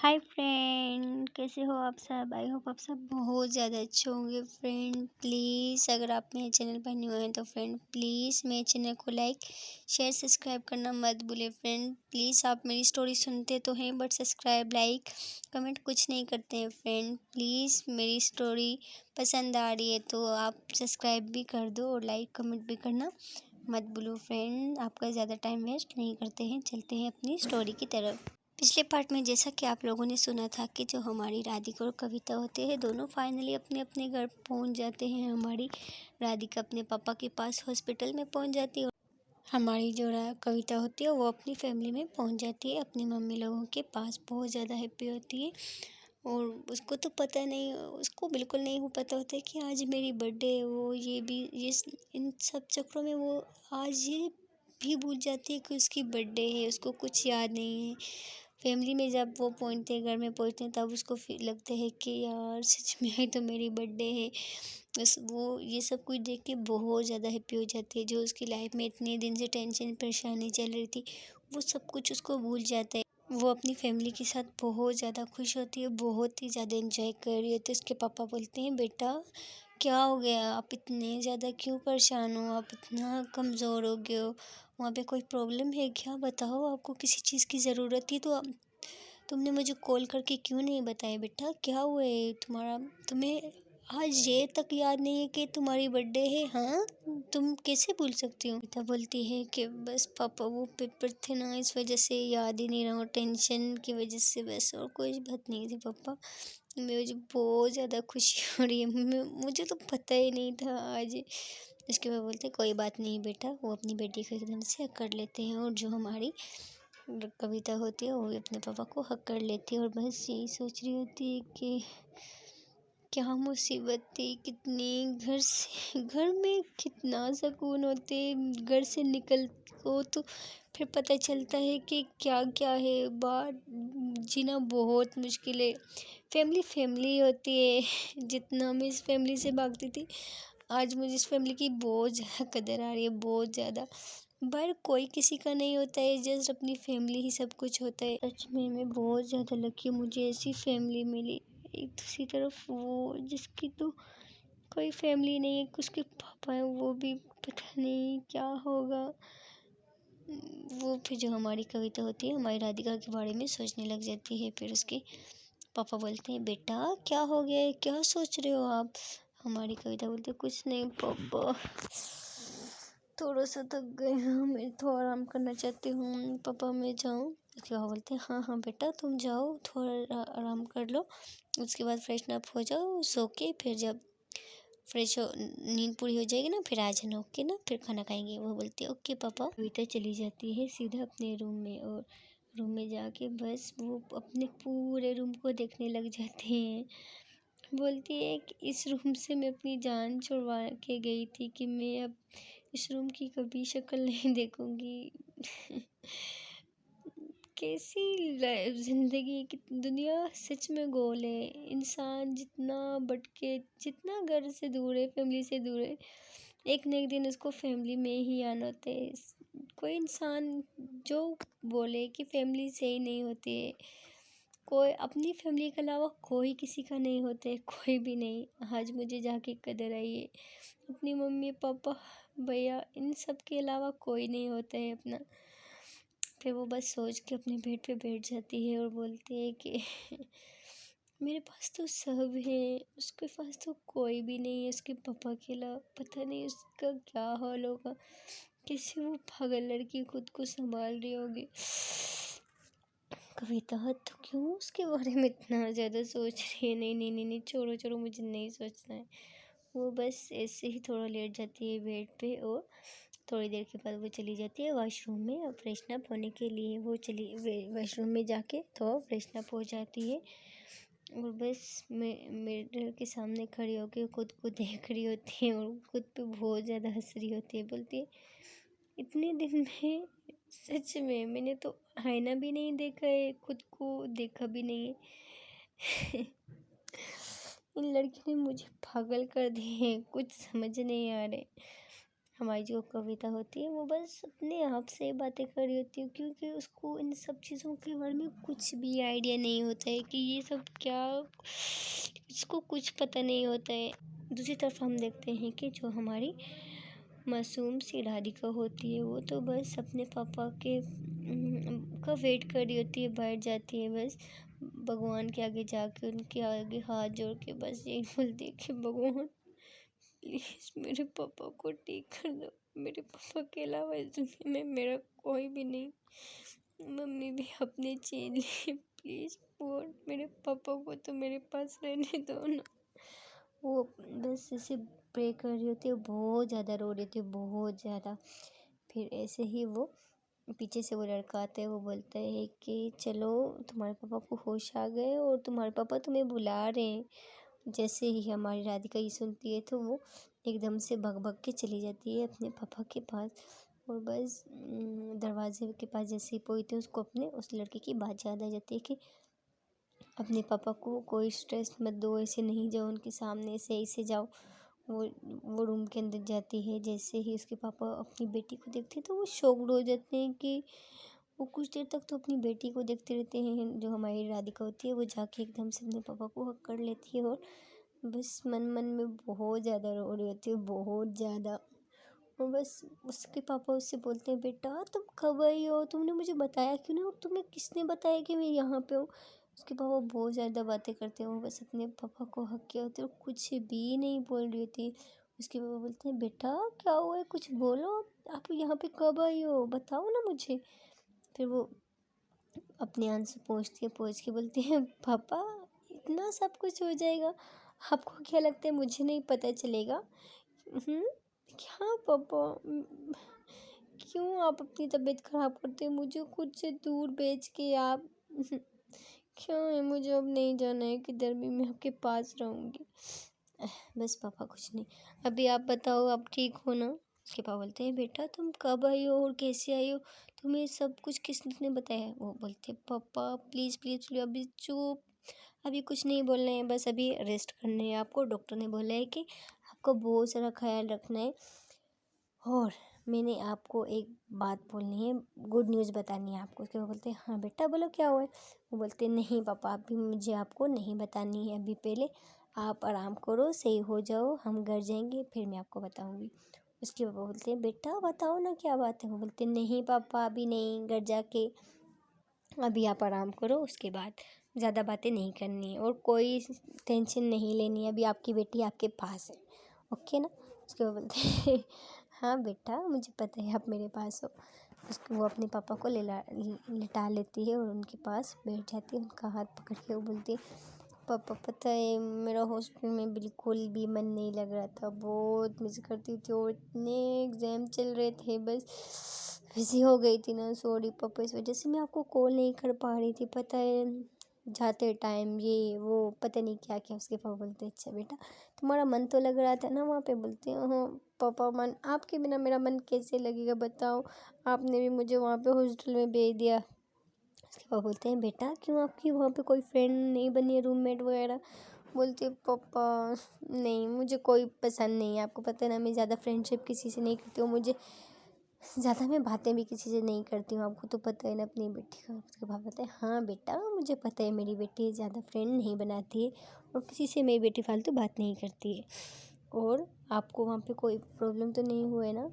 Hi friend, कैसे हो आप सब? आई होप आप सब बहुत ज़्यादा अच्छे होंगे। फ्रेंड प्लीज़, अगर आप मेरे चैनल पर न्यू हैं तो फ्रेंड प्लीज़ मेरे चैनल को लाइक शेयर सब्सक्राइब करना मत भूलिए। फ्रेंड प्लीज़, आप मेरी स्टोरी सुनते तो हैं बट सब्सक्राइब लाइक कमेंट कुछ नहीं करते हैं। फ्रेंड प्लीज़, मेरी स्टोरी पसंद आ रही है तो आप सब्सक्राइब भी कर दो और लाइक कमेंट भी करना मत भूलो। फ्रेंड, आपका ज़्यादा टाइम वेस्ट नहीं करते हैं, चलते हैं अपनी स्टोरी की तरफ। पिछले पार्ट में जैसा कि आप लोगों ने सुना था कि जो हमारी राधिका और कविता होते हैं, दोनों फाइनली अपने अपने घर पहुंच जाते हैं। हमारी राधिका अपने पापा के पास हॉस्पिटल में पहुंच जाती है और हमारी जो कविता होती है वो अपनी फैमिली में पहुंच जाती है, अपनी मम्मी लोगों के पास। बहुत ज़्यादा हैप्पी होती है और उसको तो पता नहीं, उसको बिल्कुल नहीं हो पता होता है कि आज मेरी बर्थडे है। वो ये भी इन सब चक्रों में वो आज ये भी भूल जाती है कि उसकी बर्थडे है, उसको कुछ याद नहीं है। फैमिली में जब वो पहुंचते हैं, घर में पहुंचते हैं, तब उसको फील लगता है कि यार सच में ही तो मेरी बर्थडे है। बस वो ये सब कुछ देख के बहुत ज़्यादा हैप्पी हो जाती है। जो उसकी लाइफ में इतने दिन से टेंशन परेशानी चल रही थी, वो सब कुछ उसको भूल जाता है। वो अपनी फैमिली के साथ बहुत ज़्यादा खुश होती है, बहुत ही ज़्यादा एंजॉय कर रही होती है। उसके पापा बोलते हैं, बेटा क्या हो गया, आप इतने ज़्यादा क्यों परेशान हो, आप इतना कमज़ोर हो गए हो, वहाँ पे कोई प्रॉब्लम है क्या? बताओ, आपको किसी चीज़ की ज़रूरत थी तो तुमने मुझे कॉल करके क्यों नहीं बताया? बेटा क्या हुआ है तुम्हारा? तुम्हें आज ये तक याद नहीं है कि तुम्हारी बर्थडे है? हाँ, तुम कैसे भूल सकती हो? बेटा बोलती है कि बस पापा वो पेपर थे ना, इस वजह से याद ही नहीं रहा, टेंशन की वजह से, बस और कोई बात नहीं थी पापा। मुझे बहुत ज़्यादा खुशी हो रही है, मुझे तो पता ही नहीं था आज। उसके बाद बोलते कोई बात नहीं बेटा, वो अपनी बेटी को एकदम से हक कर लेते हैं और जो हमारी कविता होती है वो भी अपने पापा को हक कर लेती है और बस यही सोच रही होती है कि क्या मुसीबत थी, कितनी घर में कितना सुकून होते, घर से निकल को तो फिर पता चलता है कि क्या क्या है। बाहर जीना बहुत मुश्किल है। फैमिली फैमिली होती है। जितना मैं इस फैमिली से भागती थी, आज मुझे इस फैमिली की बहुत ज़्यादा कदर आ रही है, बहुत ज़्यादा। पर कोई किसी का नहीं होता है, जस्ट अपनी फैमिली ही सब कुछ होता है। सच में मैं बहुत ज़्यादा लकी हूँ, मुझे ऐसी फैमिली मिली। एक दूसरी तरफ वो जिसकी तो कोई फैमिली नहीं है, उसके पापा हैं वो भी पता नहीं क्या होगा। वो फिर जो हमारी कविता होती है, हमारी राधिका के बारे में सोचने लग जाती है। फिर उसके पापा बोलते हैं, बेटा क्या हो गया है, क्या सोच रहे हो आप? हमारी कविता बोलती है, कुछ नहीं पापा, थोड़ा सा थक गए हैं, मैं थोड़ा आराम करना चाहती हूँ। पापा मैं जाऊँ? उसके पापा बोलते हैं, हाँ हाँ बेटा तुम जाओ, थोड़ा आराम कर लो, उसके बाद फ्रेशन अप हो जाओ, सो के फिर जब फ्रेश हो, नींद पूरी हो जाएगी ना, फिर आ जाना, ओके ना, फिर खाना खाएंगे। वो बोलती है ओके पापा। कविता चली जाती है सीधा अपने रूम में और रूम में जाके बस वो अपने पूरे रूम को देखने लग जाते हैं। बोलती है कि इस रूम से मैं अपनी जान छुड़वा के गई थी कि मैं अब इस रूम की कभी शक्ल नहीं देखूंगी। कैसी जिंदगी की दुनिया सच में गोल है। इंसान जितना भटके, जितना घर से दूर है, फैमिली से दूर है, एक न एक दिन उसको फैमिली में ही आना होता है। कोई इंसान जो बोले कि फैमिली से ही नहीं होती है, कोई अपनी फैमिली के अलावा कोई किसी का नहीं होता है, कोई भी नहीं। आज मुझे जाके कदर आई है, अपनी मम्मी पापा भैया इन सब के अलावा कोई नहीं होता है अपना। फिर वो बस सोच के अपने बेड पे बैठ जाती है और बोलती है कि मेरे पास तो सब है, उसके पास तो कोई भी नहीं है उसके पापा के अलावा। पता नहीं उसका क्या हाल होगा, कैसे वो पागल लड़की खुद को संभाल रही होगी। कविता तो क्यों उसके बारे में इतना ज़्यादा सोच रही है? नहीं नहीं नहीं नहीं, छोड़ो छोड़ो, मुझे नहीं सोचना है। वो बस ऐसे ही थोड़ा लेट जाती है बेड पे और थोड़ी देर के बाद वो चली जाती है वॉशरूम में और फ्रेशन अप होने के लिए। वो चली वॉशरूम में जाके तो फ्रेशन अप हो जाती है और बस मिरर के सामने खड़ी होकर खुद को देख रही होती है और खुद पे बहुत ज़्यादा हंस रही होती है। बोलती है, इतने दिन में सच में मैंने तो आईना भी नहीं देखा है, खुद को देखा भी नहीं है। इन लड़की ने मुझे पागल कर दिए हैं, कुछ समझ नहीं आ रहे। हमारी जो कविता होती है वो बस अपने आप से बातें कर रही होती है, क्योंकि उसको इन सब चीज़ों के बारे में कुछ भी आइडिया नहीं होता है कि ये सब क्या, इसको कुछ पता नहीं होता है। दूसरी तरफ हम देखते हैं कि जो हमारी मासूम सी राधिका होती है वो तो बस अपने पापा के का वेट कर रही होती है, बैठ जाती है बस भगवान के आगे जाके, उनके आगे हाथ जोड़ के बस यही बोलती है कि भगवान प्लीज़ मेरे पापा को ठीक कर दो, मेरे पापा के अलावा इस दुनिया में मेरा कोई भी नहीं, मम्मी भी अपने चैन लिए प्लीज़ वो मेरे पापा को तो मेरे पास रहने दो ना। वो बस ऐसे प्रे कर रही होती है, बहुत ज़्यादा रो रही थी, बहुत ज़्यादा। फिर ऐसे ही वो पीछे से वो लड़का आता है, वो बोलता है कि चलो तुम्हारे पापा को होश आ गए और तुम्हारे पापा तुम्हें बुला रहे हैं। जैसे ही हमारी राधिका ये सुनती है तो वो एकदम से भग भग के चली जाती है अपने पापा के पास, और बस दरवाजे के पास जैसे ही पहुंचती है उसको अपने उस लड़के की बात याद आ जाती है कि अपने पापा को कोई स्ट्रेस मत दो, ऐसे नहीं जाओ उनके सामने, ऐसे जाओ। वो रूम के अंदर जाती है, जैसे ही उसके पापा अपनी बेटी को देखते हैं तो वो शॉक्ड हो जाते हैं कि वो कुछ देर तक तो अपनी बेटी को देखते रहते हैं। जो हमारी राधिका होती है वो जाके एकदम से अपने पापा को हक कर लेती है और बस मन मन में बहुत ज़्यादा रो रही होती है, बहुत ज़्यादा। और बस उसके पापा उससे बोलते हैं बेटा तुम कब आई हो, तुमने मुझे बताया क्यों नहीं, और तुम्हें किसने बताया कि मैं यहाँ पे हूँ। उसके पापा बहुत ज़्यादा बातें करते हैं, वो बस अपने पापा को हक किया होते हैं और कुछ भी नहीं बोल रही होती। उसके पापा बोलते हैं बेटा क्या हुआ है, कुछ बोलो, आप यहाँ पे कब आई हो, बताओ ना मुझे। फिर वो अपने आंसू पोंछती है, पोंछ के बोलती है पापा इतना सब कुछ हो जाएगा, आपको क्या लगता है मुझे नहीं पता चलेगा। क्या पापा, क्यों आप अपनी तबीयत ख़राब करते हैं, मुझे खुद से दूर भेज के आप क्या है, मुझे अब नहीं जाना है किधर भी, मैं आपके पास रहूँगी। बस पापा कुछ नहीं, अभी आप बताओ आप ठीक हो ना। उसके पापा बोलते हैं बेटा तुम कब आई हो और कैसे आई हो, तुम्हें सब कुछ किसने बताया है। वो बोलते हैं पापा प्लीज़ प्लीज़ प्लीज़ अभी चुप, अभी कुछ नहीं बोलना है, बस अभी रेस्ट करना है आपको, डॉक्टर ने बोला है कि आपको बहुत सारा ख्याल रखना है और मैंने आपको एक बात बोलनी है, गुड न्यूज़ बतानी है आपको। उसके बाद बोलते हैं हाँ बेटा बोलो क्या हुआ है। वो बोलते हैं नहीं पापा अभी मुझे आपको नहीं बतानी है, अभी पहले आप आराम करो, सही हो जाओ, हम घर जाएंगे फिर मैं आपको बताऊंगी। उसके पापा बोलते हैं बेटा बताओ ना क्या बात है। वो बोलते हैं नहीं पापा अभी नहीं, घर जाके अभी आप आराम करो, उसके बाद ज़्यादा बातें नहीं करनी है और कोई टेंशन नहीं लेनी है, अभी आपकी बेटी आपके पास है, ओके ना। उसके बाद बोलते हैं हाँ बेटा मुझे पता है आप मेरे पास हो। उसको वो अपने पापा को लिटा लेती है और उनके पास बैठ जाती है, उनका हाथ पकड़ के वो बोलती है पापा पता है मेरा हॉस्टल में बिल्कुल भी मन नहीं लग रहा था, बहुत मिस करती थी और इतने एग्ज़ाम चल रहे थे, बस बिज़ी हो गई थी ना, सॉरी पापा इस वजह से मैं आपको कॉल नहीं कर पा रही थी, पता है जाते टाइम ये वो पता नहीं क्या क्या। उसके पापा बोलते अच्छा बेटा तुम्हारा मन तो लग रहा था ना वहाँ पे। बोलते हैं हाँ पापा मन आपके बिना मेरा मन कैसे लगेगा बताओ, आपने भी मुझे वहाँ पे हॉस्टल में भेज दिया। उसके पापा बोलते हैं बेटा क्यों आपकी वहाँ पे कोई फ्रेंड नहीं बनी है, रूममेट वगैरह। बोलती है पापा नहीं मुझे कोई पसंद नहीं है, आपको पता है ना मैं ज़्यादा फ्रेंडशिप किसी से नहीं करती हूँ, मुझे ज़्यादा मैं बातें भी किसी से नहीं करती हूँ, आपको तो पता है ना अपनी बेटी का। उसके बाद बोलते हैं हाँ बेटा मुझे पता है मेरी बेटी ज़्यादा फ्रेंड नहीं बनाती है और किसी से मेरी बेटी फालतू बात नहीं करती है, और आपको वहाँ पे कोई प्रॉब्लम तो नहीं हुआ है ना।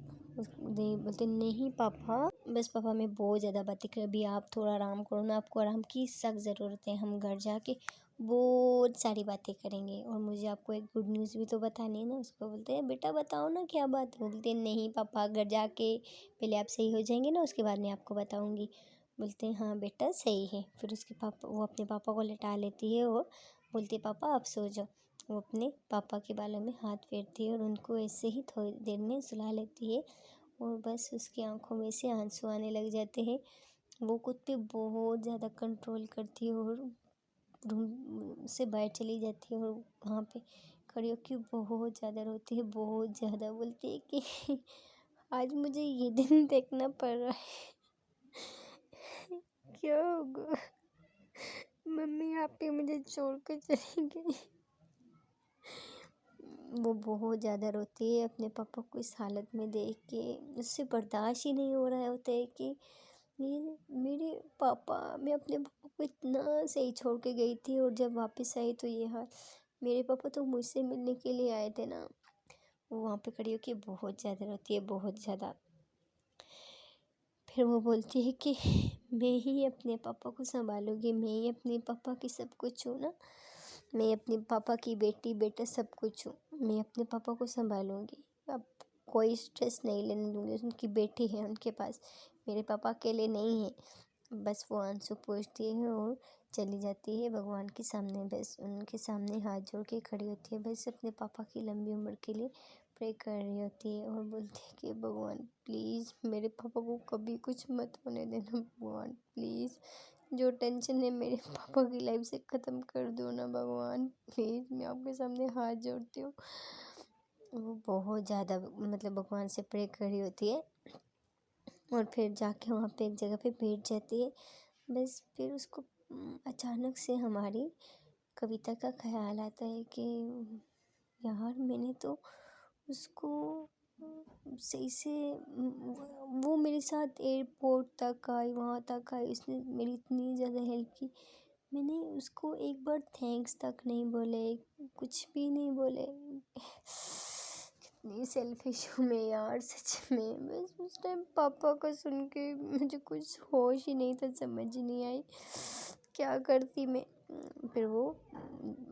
नहीं बोलते नहीं पापा, बस पापा मैं बहुत ज़्यादा बातें कर, अभी आप थोड़ा आराम करो ना, आपको आराम की सख्त ज़रूरत है, हम घर जाके बहुत सारी बातें करेंगे और मुझे आपको एक गुड न्यूज़ भी तो बतानी है ना। उसको बोलते हैं बेटा बताओ ना क्या बात है। बोलते हैं नहीं पापा घर जाके पहले आप सही हो जाएंगे ना उसके बाद मैं आपको बताऊंगी। बोलते हैं हाँ बेटा सही है। फिर उसके पापा वो अपने पापा को लिटा लेती है और बोलती है पापा आप सो जाओ। वो अपने पापा के बालों में हाथ फेरती है और उनको ऐसे ही थोड़ी देर में सुला लेती है और बस उसकी आंखों में से आंसू आने लग जाते हैं। वो खुद पे बहुत ज़्यादा कंट्रोल करती है और रूम से बाहर चली जाती है और वहाँ पे खड़ी होकर बहुत ज़्यादा रोती है, बहुत ज़्यादा। बोलती है कि आज मुझे ये दिन देखना पड़ रहा है, क्या होगा, मम्मी आप ही मुझे छोड़ कर चली गई। वो बहुत ज़्यादा रोती है अपने पापा को इस हालत में देख के। उससे बर्दाश्त ही नहीं हो रहा होता है कि ये मेरे पापा, मैं अपने पापा को इतना सही छोड़ के गई थी और जब वापस आई तो ये हाल। मेरे पापा तो मुझसे मिलने के लिए आए थे ना। वो वहाँ पे खड़ी होके बहुत ज़्यादा रोती है, बहुत ज़्यादा। फिर वो बोलती है कि मैं ही अपने पापा को संभालूंगी, मैं ही अपने पापा की सब कुछ हूँ ना, मैं अपने पापा की बेटी बेटा सब कुछ हूँ, मैं अपने पापा को संभालूंगी। अब कोई स्ट्रेस नहीं लेने दूंगी, उनकी बेटी है उनके पास, मेरे पापा अकेले नहीं है। बस वो आंसू पोंछती है और चली जाती है भगवान के सामने। बस उनके सामने हाथ जोड़ के खड़ी होती है, बस अपने पापा की लंबी उम्र के लिए प्रे कर रही होती है और बोलती है कि भगवान प्लीज़ मेरे पापा को कभी कुछ मत होने देना, भगवान प्लीज़ जो टेंशन है मेरे पापा की लाइफ से ख़त्म कर दो ना भगवान, प्लीज़ मैं आपके सामने हाथ जोड़ती हूँ। वो बहुत ज़्यादा मतलब भगवान से प्रे कर रही होती है और फिर जाके वहाँ पे एक जगह पे बैठ जाती है। बस फिर उसको अचानक से हमारी कविता का ख्याल आता है कि यार मैंने तो उसको सही से वो मेरे साथ एयरपोर्ट तक आई, वहाँ तक आई, उसने मेरी इतनी ज़्यादा हेल्प की, मैंने उसको एक बार थैंक्स तक नहीं बोले, कुछ भी नहीं बोले। कितनी सेल्फिश हूँ मैं यार सच में। बस उस टाइम पापा का सुन के मुझे कुछ होश ही नहीं था, समझ ही नहीं आई क्या करती मैं। फिर वो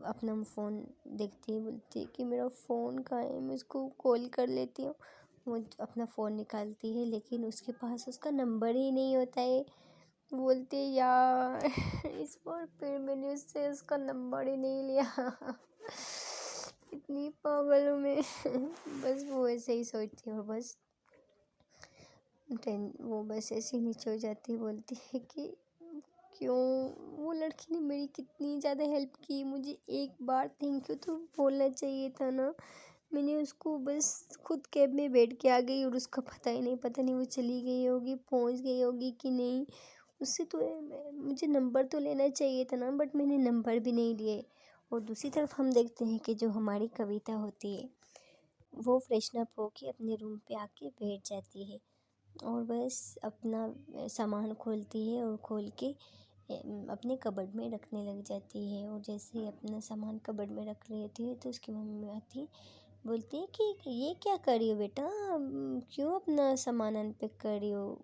अपना फ़ोन देखती है, बोलती है कि मेरा फ़ोन कहाँ है, मैं उसको कॉल कर लेती हूँ। वो अपना फ़ोन निकालती है लेकिन उसके पास उसका नंबर ही नहीं होता है। बोलती है यार इस बार फिर मैंने उससे उसका नंबर ही नहीं लिया। इतनी पागल हूँ मैं। बस वो ऐसे ही सोचती है और बस वो बस ऐसे ही नीचे हो जाती है, बोलती है कि क्यों, वो लड़की ने मेरी कितनी ज़्यादा हेल्प की, मुझे एक बार थैंक यू तो बोलना चाहिए था ना। मैंने उसको बस खुद कैब में बैठ के आ गई और उसका पता ही नहीं, पता नहीं वो चली गई होगी, पहुंच गई होगी कि नहीं। उससे तो मुझे नंबर तो लेना चाहिए था ना, बट मैंने नंबर भी नहीं लिए। और दूसरी तरफ हम देखते हैं कि जो हमारी कविता होती है वो फ्रेशन अप होके अपने रूम पे आके बैठ जाती है और बस अपना सामान खोलती है और खोल के अपने कबर्ड में रखने लग जाती है। और जैसे ही अपना सामान कबर्ड में रख रही होती है तो उसकी मम्मी आती है, बोलती है कि ये क्या कर रही हो बेटा, क्यों अपना सामान अनपैक कर रही हो,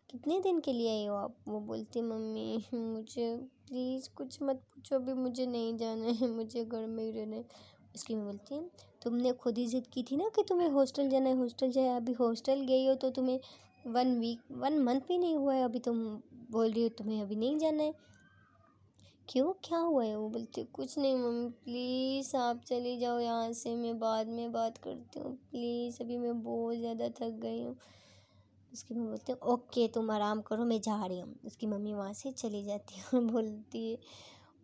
कितने दिन के लिए आई हो आप। वो बोलती है मम्मी मुझे प्लीज़ कुछ मत पूछो, अभी मुझे नहीं जाना है, मुझे घर में ही रहना है। उसकी मम्मी बोलती है तुमने खुद ही ज़िद की थी ना कि तुम्हें हॉस्टल जाना है, हॉस्टल जाए, अभी हॉस्टल गई हो तो तुम्हें 1 मंथ भी नहीं हुआ है, अभी तुम बोल रही हो तुम्हें अभी नहीं जाना है, क्यों क्या हुआ है। वो बोलती है कुछ नहीं मम्मी प्लीज़ आप चली जाओ यहाँ से, मैं बाद में बात करती हूँ प्लीज़, अभी मैं बहुत ज़्यादा थक गई हूँ। उसकी मम्मी बोलती है ओके तुम आराम करो मैं जा रही हूँ। उसकी मम्मी वहाँ से चली जाती है और बोलती है,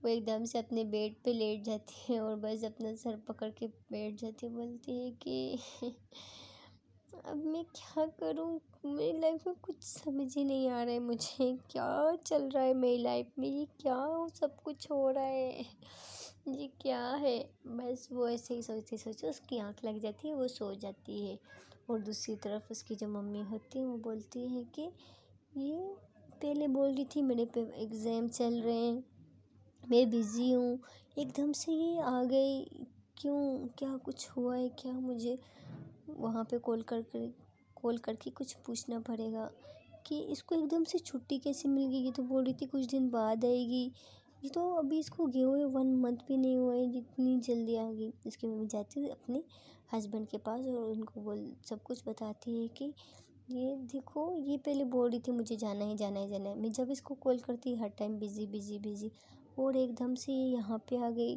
वो एकदम से अपने बेड पे लेट जाती है और बस अपना सर पकड़ के बैठ जाती है, बोलती है कि अब मैं क्या करूँ, मेरी लाइफ में कुछ समझ ही नहीं आ रहा है, मुझे क्या चल रहा है मेरी लाइफ में, ये क्या सब कुछ हो रहा है, ये क्या है। बस वो ऐसे ही सोचते सोचते उसकी आँख लग जाती है, वो सो जाती है। और दूसरी तरफ उसकी जो मम्मी होती है वो बोलती है कि ये पहले बोल रही थी मेरे पे एग्ज़ाम चल रहे हैं, मैं बिज़ी हूँ, एकदम से ये आ गई, क्यों, क्या कुछ हुआ है क्या, मुझे वहाँ पे कॉल करके कुछ पूछना पड़ेगा कि इसको एकदम से छुट्टी कैसे मिल गई। ये तो बोल रही थी कुछ दिन बाद आएगी, ये तो अभी इसको गए हुए 1 मंथ भी नहीं हुआ है, जितनी जल्दी आ गई। इसकी मम्मी जाती है अपने हस्बैंड के पास और उनको बोल सब कुछ बताती है कि ये देखो ये पहले बोल रही थी मुझे जाना है जाना है जाना है, मैं जब इसको कॉल करती हर टाइम बिज़ी बिज़ी बिज़ी, और एकदम से ये यहाँ पे आ गई।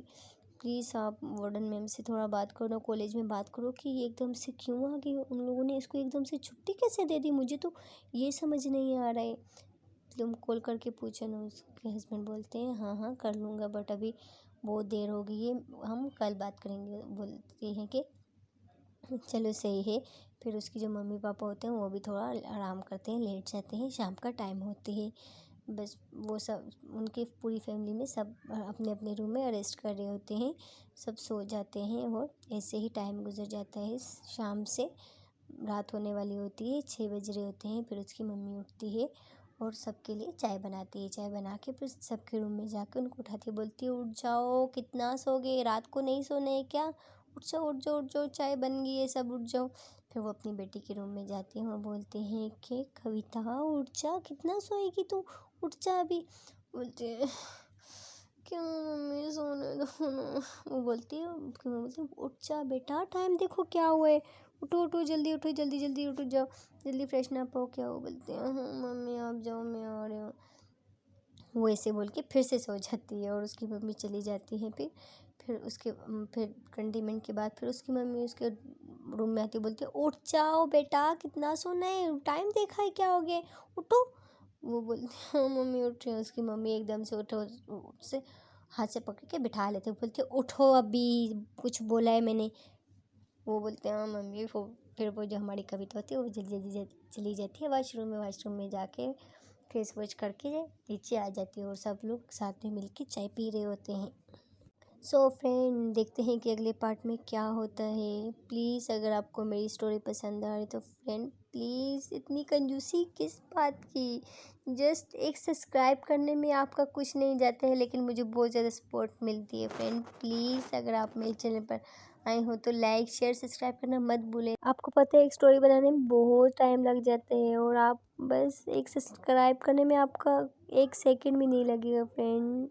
प्लीज़ आप वार्डन मैम से थोड़ा बात करो, कॉलेज में बात करो कि ये एकदम से क्यों आ गई, उन लोगों ने इसको एकदम से छुट्टी कैसे दे दी, मुझे तो ये समझ नहीं आ रहा है। तुम कॉल करके पूछो ना। उसके हस्बैंड बोलते हैं हाँ हाँ कर लूँगा बट अभी बहुत देर हो गई है, हम कल बात करेंगे। बोलती हैं कि चलो सही है। फिर उसकी जो मम्मी पापा होते हैं वो भी थोड़ा आराम करते हैं, लेट जाते हैं, शाम का टाइम होती है। बस वो सब उनकी पूरी फैमिली में सब अपने अपने रूम में रेस्ट कर रहे होते हैं, सब सो जाते हैं और ऐसे ही टाइम गुजर जाता है। शाम से रात होने वाली होती है, 6 बज रहे होते हैं। फिर उसकी मम्मी उठती है और सबके लिए चाय बनाती है। चाय बना के फिर सबके रूम में जाकर उनको उठाती है, बोलती है उठ जाओ, कितना सोगे, रात को नहीं सोना है क्या, उठ जाओ उठ जाओ उठ जाओ, चाय बन गई है, सब उठ जाओ। फिर वो अपनी बेटी के रूम में जाती हैं और बोलते हैं कि कविता उठ जा, कितना सोएगी तू, उठ जा अभी। बोलती है क्यों मम्मी, सोने दो ना। वो बोलती है, उसकी मम्मी बोलती है उठ जा बेटा, टाइम देखो क्या हुआ है, उठो उठो जल्दी उठो, जल्दी जल्दी उठो जाओ, जल्दी फ्रेशन अप हो। क्या वो बोलते हैं हाँ मम्मी आप जाओ, मैं आ रही हूँ। वो ऐसे बोल के फिर से सो जाती है और उसकी मम्मी चली जाती है। फिर उसके फिर 20 मिनट के बाद फिर उसकी मम्मी उसके रूम में आती है, बोलती है उठ जाओ बेटा, कितना सोना है, टाइम देखा है क्या हो गया, उठो। वो बोलती है हाँ मम्मी उठ रही हूँ। उसकी मम्मी एकदम से उठो, से हाथ से पकड़ के बिठा लेते, बोलती है उठो अभी, कुछ बोला है मैंने। वो बोलते हैं हाँ मम्मी। फिर वो जो हमारी कविता होती है वो जल्दी जल्दी चली जाती है वॉशरूम में। वॉशरूम में जाके फेस वॉश करके नीचे आ जाती है और सब लोग साथ में मिलके चाय पी रहे होते हैं। सो फ्रेंड, देखते हैं कि अगले पार्ट में क्या होता है। प्लीज़ अगर आपको मेरी स्टोरी पसंद आ रही तो फ्रेंड प्लीज़, इतनी कंजूसी किस बात की, जस्ट एक सब्सक्राइब करने में आपका कुछ नहीं जाता है, लेकिन मुझे बहुत ज़्यादा सपोर्ट मिलती है। फ्रेंड प्लीज़ अगर आप मेरे चैनल पर आए हो तो लाइक शेयर सब्सक्राइब करना मत भूलें। आपको पता है एक स्टोरी बनाने में बहुत टाइम लग जाता है और आप बस एक सब्सक्राइब करने में आपका 1 सेकंड भी नहीं लगेगा फ्रेंड।